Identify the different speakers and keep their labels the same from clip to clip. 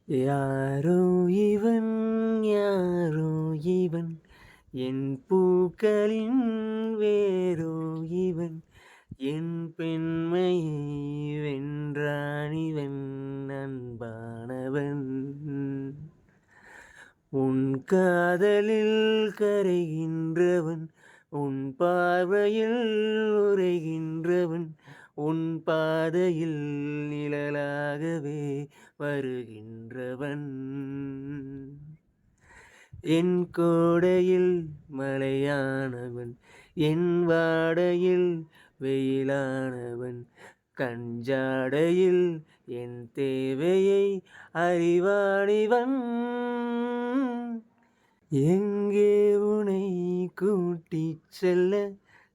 Speaker 1: யாரோ இவன் யாரோ இவன் என் பூக்களின் வேரோ இவன் என் பெண்மையை வென்றானிவன் அன்பானவன் உன் காதலில் கரைகின்றவன் உன் பார்வையில் உரைகின்றவன் உன் பாதையில் நிழலாகவே வருகின்றவன் என் கோடையில் மழையானவன் என் வாடையில் வெயிலானவன் கஞ்சாடையில் என் தேவையை அறிவானிவன் எங்கே உனை கூட்டிச் செல்ல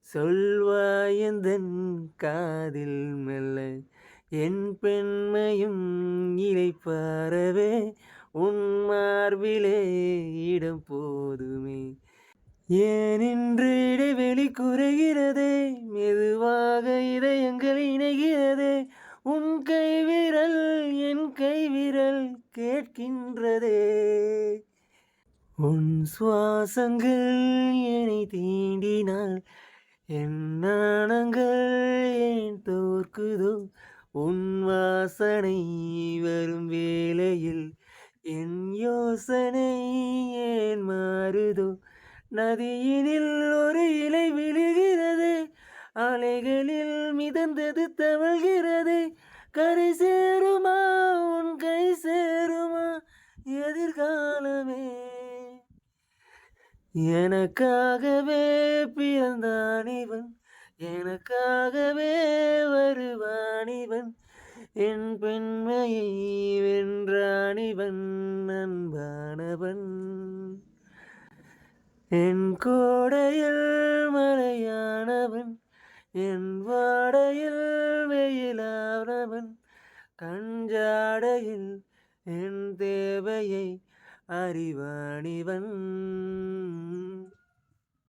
Speaker 1: சொல்வாயந்தன் காதில் மெல்ல என் பெண்மையும் இளைப்பாறவே உன் மார்பிலே இடம் போதுமே ஏன் இன்று இடைவெளி குறைகிறதே மெதுவாக இதயங்கள் இணைகிறதே உன் கைவிரல் என் கைவிரல் கேட்கின்றதே உன் சுவாசங்கள் என்னை தீண்டினால் என் நாணங்கள் ஏன் தோற்குதோ உன் வாசனை வரும் வேளையில் என் யோசனை ஏன் மாறுதோ நதியினில் ஒரு இலை விழுகிறது அலைகளில் மிதந்தது தவழ்கிறது கரை சேருமா உன் கை சேருமா எதிர்காலமே எனக்காகவே பிறந்தானிவன் எனக்காகவே வருவானிவன் என் பெண்மையை வென்றானிவன் அன்பானவன் என் கோடையில் மழையானவன் என் வாடையில் வெயிலானவன் கஞ்சாடையில் என் தேவையை அறிவானிவன்